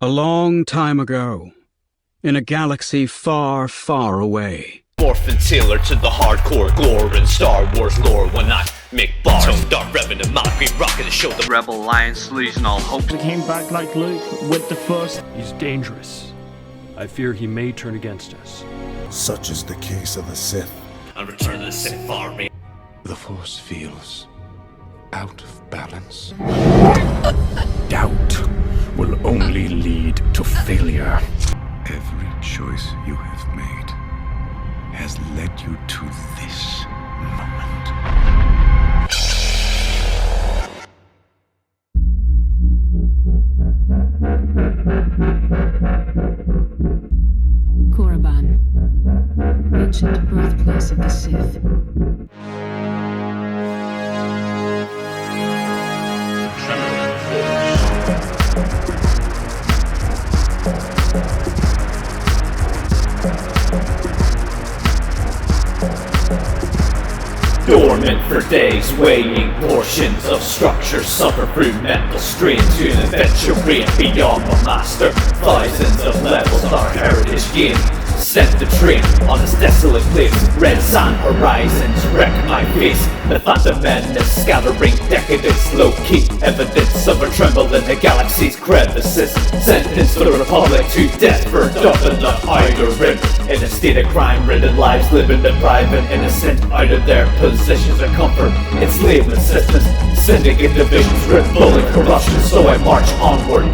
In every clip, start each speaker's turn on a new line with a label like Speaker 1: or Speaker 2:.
Speaker 1: A long time ago, in a galaxy far, far away.
Speaker 2: Orphan tailored to the hardcore gore in Star Wars lore. When I make bars, toned dark revving a mockery, rocking to show the rebel alliance losing all hope.
Speaker 3: He came back like Luke with the Force.
Speaker 4: He's dangerous. I fear he may turn against us.
Speaker 5: Such is the case of the Sith.
Speaker 2: On return to the Sith army.
Speaker 5: The Force feels out of balance. Doubt will only lead to failure. Every choice you have made has led you to this moment.
Speaker 6: Korriban, ancient birthplace of the Sith.
Speaker 2: Dormant for days, weighing portions of structure, suffer through mental strain to an adventure beyond my master. Thousands of levels, our heritage gain. Sent the train on this desolate place. Red sand horizons wreck my face. The phantom menace scattering decadence, low-key evidence of a tremble in the galaxy's crevices. Sentence for the Republic to death for dumping the Outer Rim. In a state of crime-ridden lives, living depriving innocent out of their positions of comfort. Enslavement systems, syndicate divisions, bullying corruption. So I march onward,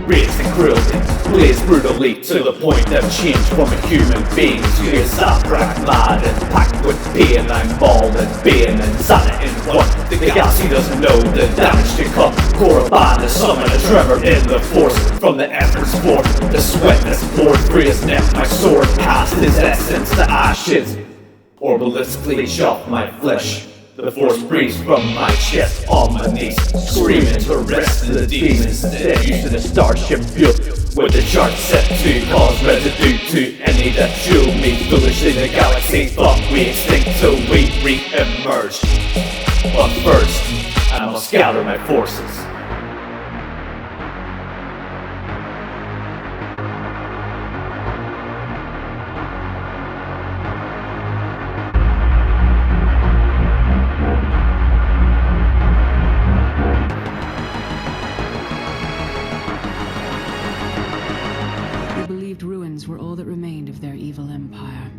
Speaker 2: raised in cruelty, blazed brutally to the point of change from a human being to a Zabrak mad and packed with pain. I'm bald and bane and Zana in one. The galaxy doesn't know the damage to come. Korriban is summoned a tremor in the force from the efforts for the sweat that's poured through his neck. My sword cast his essence to ashes, orbalistically chop my flesh. The force breathes from my chest on my knees, screaming to arrest the demons. Instead, using a starship built with the chart set to cause residue to any that chew me. Foolishly, the galaxy thought we extinct till we re-emerge. But first, I must gather my forces.
Speaker 6: Ruins were all that remained of their evil empire.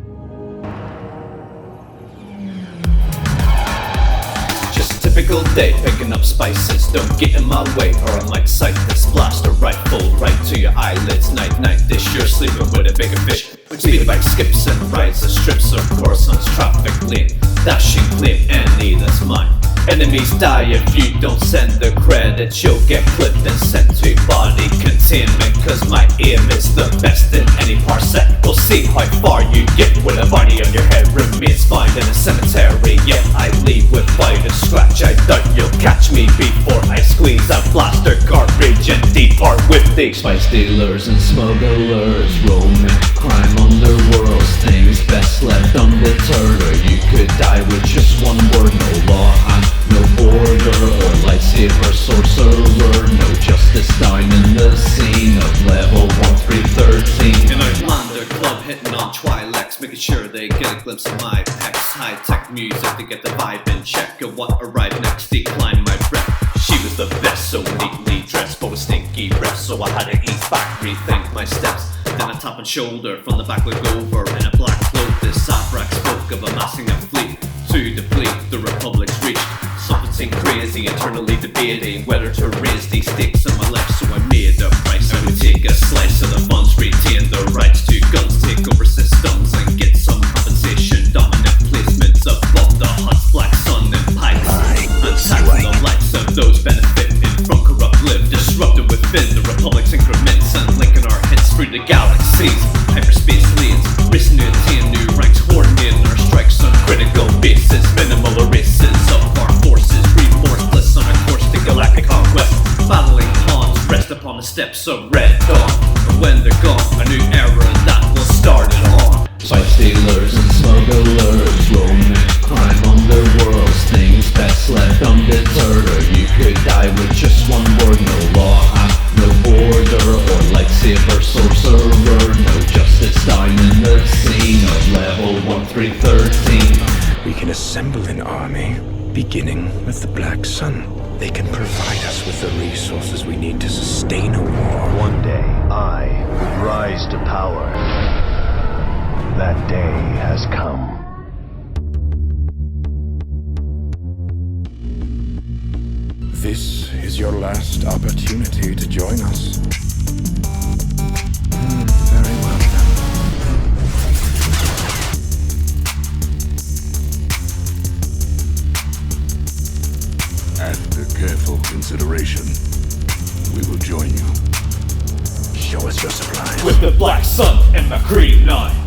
Speaker 2: Just a typical day, picking up spices. Don't get in my way, or I might sight this blaster rifle right to your eyelids. Night, night, this you're sleeping with a bigger fish. Speedbike skips and rides the strips of Coruscant's traffic lane. Dashing claim any that's mine. Enemies die if you don't send the credit. You'll get clipped and sent to body containment. Cause my aim is the best in any parsec. We'll see how far you get when a body on your head remains found in a cemetery. Yet I leave without a scratch. I doubt you'll catch me before I squeeze a blaster garbage and depart with the spice dealers and smugglers. Roaming crime underworlds, things best left undeterred. Or you could die with just one word. No law and no border, or lightsaber sorcerer. No justice down in the scene of level 1313. In Outlander club hitting on Twi'leks, making sure they get a glimpse of my pecs. High-tech music to get the vibe in check. And what arrived next, decline my breath. She was the best, so neatly dressed for a stinky breath. So I had to ease back, rethink my steps. Then a top and shoulder from the back look over. In a black cloak, this Zabrak spoke of amassing a fleet to deplete the Republic's reach. Something crazy, eternally debating whether to raise these stakes on my life. So I made a price. I would take a slice of the funds, retain the rights to guns, take over systems and get some compensation. Dominant placements above the Hutt's black sun and pipes, and tackling the likes of those benefiting from corrupt live, disrupted within the Republic's increments and linking our hits through the galaxies. Hyperspace lanes, racing to attain new ranks, coordinating our strikes on critical bases. Minimal erases of our forces, reinforced bliss on a course to galactic conquest. Battling pawns rest upon the steps of Red Dawn. And when they're gone, a new era that will start it on.
Speaker 7: Spice dealers and smugglers, roaming crime underworlds, things best left undeterred. Or you could die with just one word. No law and no border, or lightsaber
Speaker 2: lightsaber sorcerer, no justice down in the scene of level 1313.
Speaker 5: We can assemble an army, beginning with the Black Sun. They can provide us with the resources we need to sustain a war.
Speaker 8: One day, I would rise to power. That day has come.
Speaker 5: This is your last opportunity to join us. Very well then. After careful consideration, we will join you. Show us your supplies.
Speaker 2: With the Black Sun and my creed 9,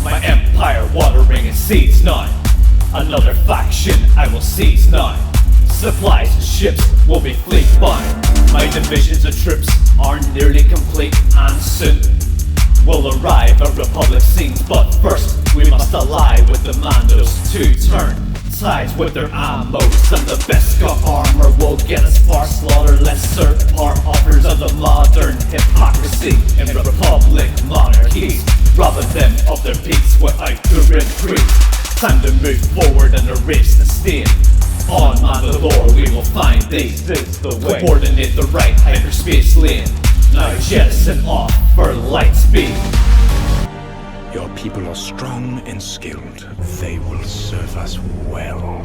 Speaker 2: my empire watering its seeds 9. Another faction I will seize 9. Supplies and ships will be fleet bound. My divisions of troops are nearly complete and soon will arrive at Republic scenes. But first we must ally with the Mandos to turn sides with their ammos. And the best got armor will get us far. Slaughter lesser part offers of the modern hypocrisy in Republic monarchies. Rob them of their peace without the retreat. Time to move forward and erase the stain. On Mandalore we will find these. This is the way. Coordinate the right hyperspace lane. Now jettison off for light speed.
Speaker 5: Your people are strong and skilled. They will serve us well.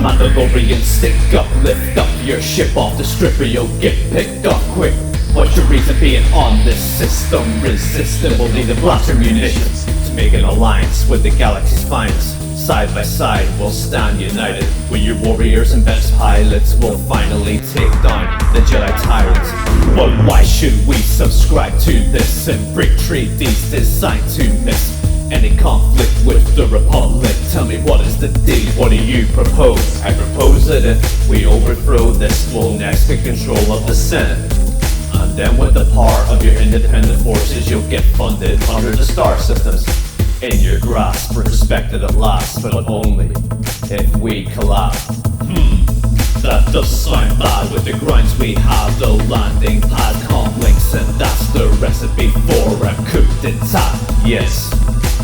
Speaker 2: Mandalorian stick up, lift up your ship off the stripper, you'll get picked up quick. What's your reason being on this system? Resistant will need the blaster munitions to make an alliance with the galaxy's finest. Side by side we'll stand united, with your warriors and best pilots will finally take down the Jedi tyrants. But why should we subscribe to this and break treaties designed to miss any conflict with the Republic? Tell me, what is the deal? What do you propose? I propose that if we overthrow this, we'll next get control of the Senate. And then with the power of your independent forces, you'll get funded under the star systems. In your grasp, respected at last, but only if we collapse. That does sound bad with the grinds we have, the landing pad comlinks, and that's the recipe for a coup d'etat. Yes.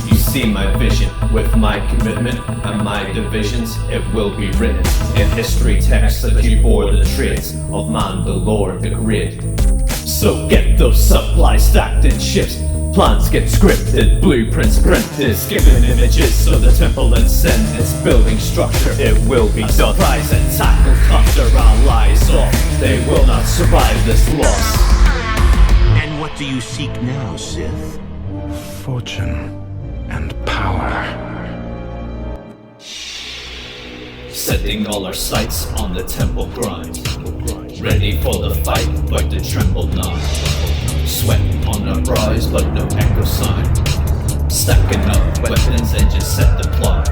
Speaker 2: You see my vision, with my commitment and my divisions, it will be written in history texts that you bore the traits of Mandalore the Great. So get those supplies stacked in ships, plans get scripted, blueprints printed, skipping images so the temple and send its building structure. It will be done. Surprise attack will cut their allies off. They will not survive this loss.
Speaker 9: And what do you seek now, Sith?
Speaker 5: Fortune and power.
Speaker 2: Setting all our sights on the temple grind. Ready for the fight, but to tremble not. Sweat on our brows, but no echo sign. Stacking up weapons and just set the plot.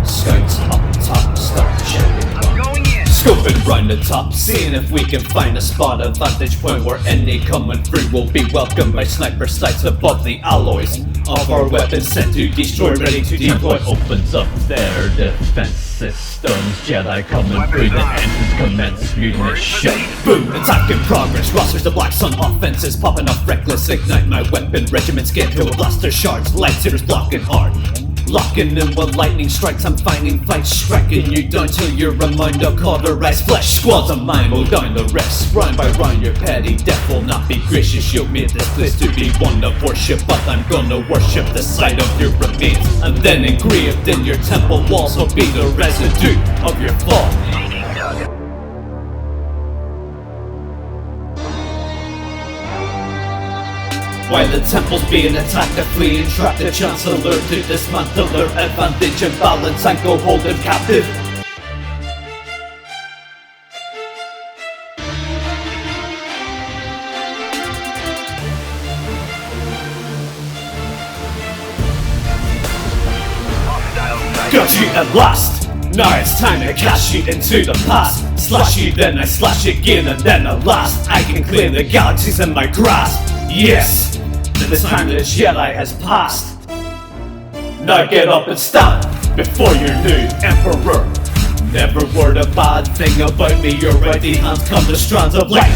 Speaker 2: Scouts up top, start checking. I'm going in. Scoping round the top, seeing if we can find a spot, a vantage point where any coming through will be welcomed by sniper sights above the alloys of our weapons set to destroy, ready to deploy. Opens up their defense systems. Jedi coming through, the engines commence mutinous shit. Boom, attack in progress. Rosters the Black Sun offenses popping off reckless. Ignite my weapon, regiments get hit with blaster shards. Lightsabers blocking hard. Locking in when lightning strikes, I'm finding fights, striking you down till you're a mind of cauterized flesh. Squads of mine mow down the rest. Round by round your petty death will not be gracious. You made this place to be one of worship, but I'm gonna worship the sight of your remains. And then engraved in your temple walls will be the residue of your fall. While the temple's being attacked, I flee and trap the Chancellor to dismantle their advantage and balance and go hold them captive. got you at last. Now it's time to cast you into the past. Slash you, then I slash again, and then at last I can claim the galaxies in my grasp. Yes, this time the Jedi has passed. Now get up and stand before your new emperor. Never word a bad thing about me. Your righty hands come to strands of light.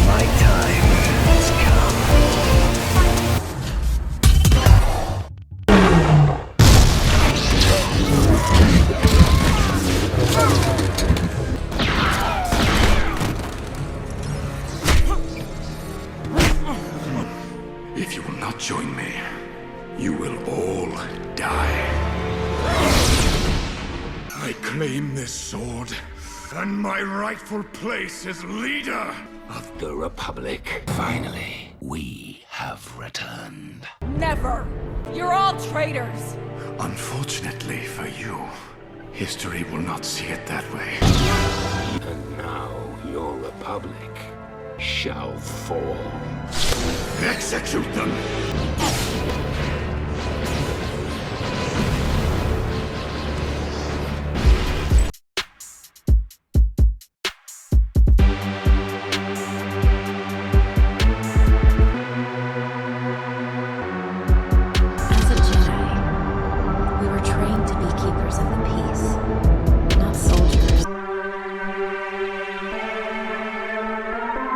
Speaker 8: My time has come.
Speaker 5: If you will not join me, you will all die. I claim this sword and my rightful place as leader
Speaker 9: Of the Republic. Finally, we have returned.
Speaker 10: Never! You're all traitors!
Speaker 5: Unfortunately for you, history will not see it that way.
Speaker 9: And now your Republic shall fall.
Speaker 5: Execute them!
Speaker 6: As a Jedi, we were trained to be keepers of the peace, not soldiers.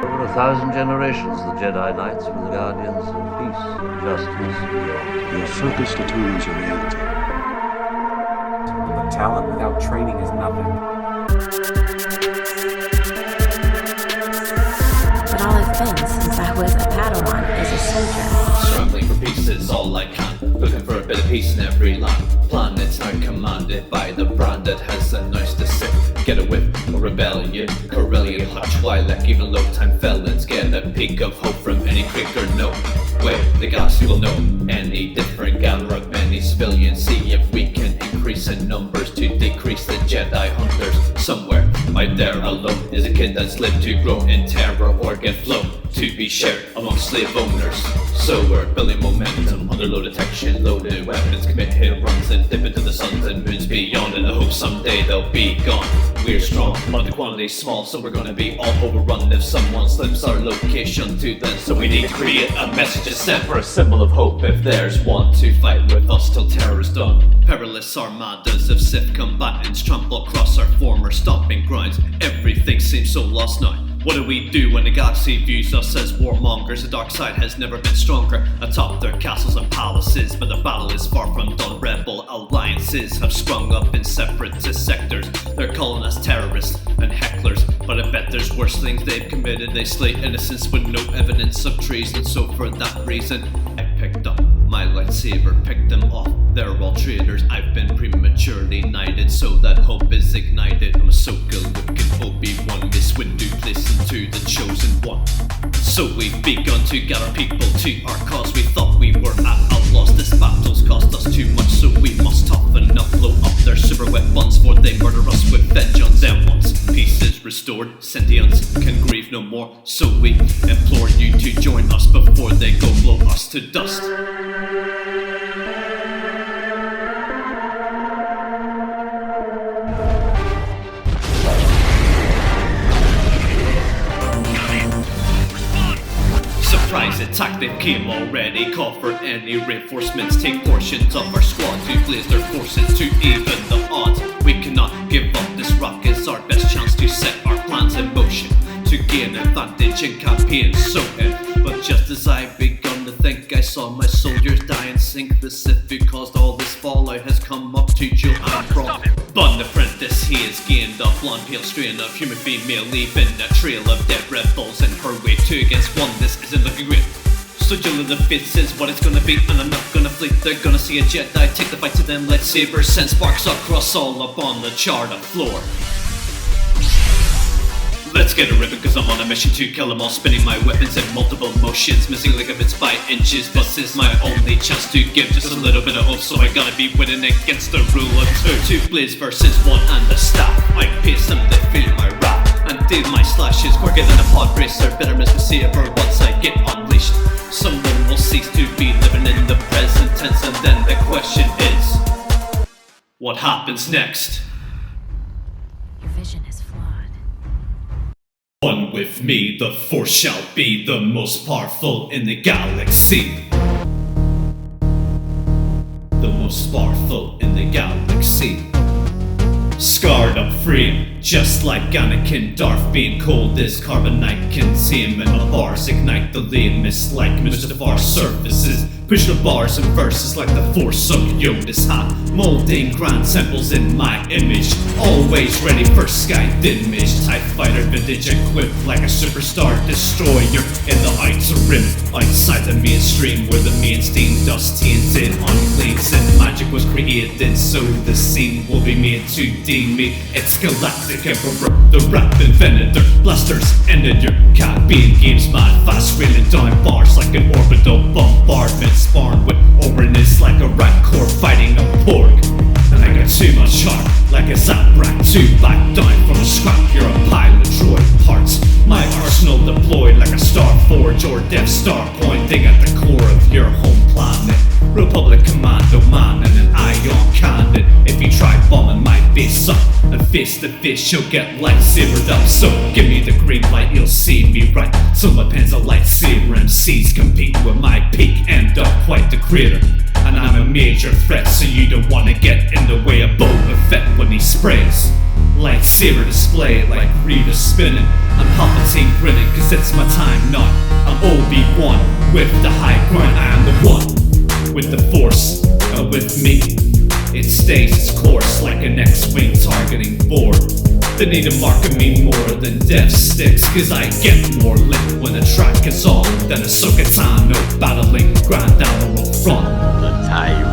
Speaker 11: Over 1,000 generations, the Jedi Knights were the guardians of peace and justice beyond.
Speaker 3: Your focus determines your reality.
Speaker 12: But talent without training is nothing.
Speaker 6: But all I've been since I was a Padawan is a soldier.
Speaker 2: Scrambling for peace is all I can. Looking for a bit of peace in every land. Planets now commanded by the brand that has a noise to sit. Get a whip, a rebellion, Corellian hutch, Twi'lek, even low-time felons. Get a peek of hope from any creek or no way the galaxy will know any different. Gather up many civilians, see if we can increase in numbers to decrease the Jedi hunters. Somewhere out there alone is a kid that's lived to grow in terror or get flown to be shared among slave owners. So we're building momentum under low detection, loaded weapons, commit hit runs and dip into the suns and moons beyond in the hope someday they'll be gone. We're strong, but the quantity's small, so we're gonna be all overrun if someone slips our location to them. So we need to create a message to send for a symbol of hope if there's one to fight with us till terror is done. Perilous armadas of Sith combatants trample across our former stomping grounds. Everything seems so lost now. What do we do when the galaxy views us as warmongers? The dark side has never been stronger atop their castles and palaces, but the battle is far from done. Rebel alliances have sprung up in separatist sectors. They're calling us terrorists and hecklers, but I bet there's worse things they've committed. They slay innocents with no evidence of treason, so for that reason I picked up my lightsaber, picked them off. They're all traitors. I've been prematurely knighted so that hope is ignited. I'm Ahsoka, Luke, and Obi-Wan. Miss Windu, listen to the chosen one. So we've begun to gather people to our cause. We thought we were at a loss. This battle's cost us too much, so we must toughen up, blow up their super weapons, for they murder us with vengeance. And once peace is restored, sentience can grieve no more. So we implore you to join us before they go blow us to dust. Surprise attack, they came already. Call for any reinforcements. Take portions of our squad to blaze their forces to even the odds. We cannot give up. This rock is our best chance to set our plans in motion to gain advantage in campaigns. So but just as I begun to think, I saw my soldiers die and sink. The Sith who caused all this fallout has come up to Jill and Bron. Bun apprentice, he has gained a blonde pale strain of human female, leaving a trail of dead rebels in her way. 2 against 1, this isn't looking great. So Jill of the Fates is what it's gonna be, and I'm not gonna flee. They're gonna see a Jedi, take the fight to them, lightsabers send sparks across all up on the charred floor. Let's get a ribbon, cause I'm on a mission to kill them all. Spinning my weapons in multiple motions, missing ligaments by inches. This is my only chance to give just a little bit of hope, so I gotta be winning against the rule of 2. 2 blades versus 1 and a staff. I pace them, they feel my wrath, and deal my slashes quicker than a pod racer. Bitterness will see ever once I get unleashed. Someone will cease to be living in the present tense, and then the happens next.
Speaker 6: Your vision is flawed.
Speaker 2: One with me, the force shall be the most powerful in the galaxy. The most powerful in the galaxy. Scarred up free, just like Anakin. Darth being cold as carbonite can see him in the bars. Ignite the lead, mislike Mr. surfaces. Push the bars and verses like the force of Yoda's hot. Molding grand temples in my image. Always ready for sky dimage. TIE fighter vintage equipped like a superstar destroyer. In the heights of rim, outside the mainstream. Where the mainstream dust tainted unclean. Sin magic was created, so the scene will be made to deem me. It's galactic emperor, the rap inventor. Blasters ended your Caribbean games mad fast. Railing down bars like an orbital bombardment. Spawn with Orinoco like a rat core fighting a pork. And I got too much heart, like a Zaprak to back down from a scrap. You're a pile of droid parts. My arsenal deployed like a Star Forge or Death Star pointing at the core of your home planet. Republic Commando man and an ion cannon. If you try bombing my base up and face to face, you'll get lightsabered up. So give me the green light, you'll see me right. So my pen's a lightsaber MCs compete with my peak. End up quite the creator. And I'm a major threat, so you don't wanna get in the way of Boba Fett when he sprays. Lightsaber display like Rita spinning. I'm Palpatine grinning, cause it's my time now. I'm Obi-Wan with the high ground. I am the one with the force, with me. It stays its course like an X-Wing targeting board. They need to market me more than death sticks, cause I get more lit when the track is on than Ahsoka Tano battling Grand Admiral front.
Speaker 13: The time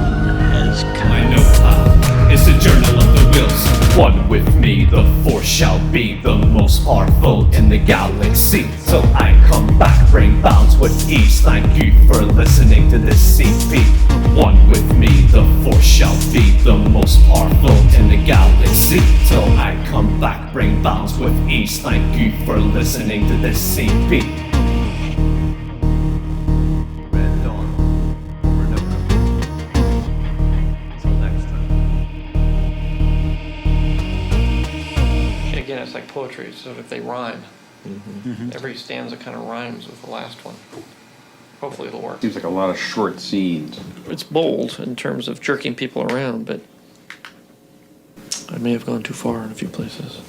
Speaker 13: has come.
Speaker 2: My notepad is the journal of the Whills. One with me, the force shall be the most powerful in the galaxy. Till I come back, bring bounds with ease. Thank you for listening to this CP. One with me, the force shall be the most powerful in the galaxy. Till I come back, bring bounds with ease. Thank you for listening to this CP. Red Dawn, Orinoco. Until next time.
Speaker 14: And again, it's like poetry, so if they rhyme, every stanza kind of rhymes with the last one. Hopefully it'll work.
Speaker 15: Seems like a lot of short scenes.
Speaker 14: It's bold in terms of jerking people around, but I may have gone too far in a few places.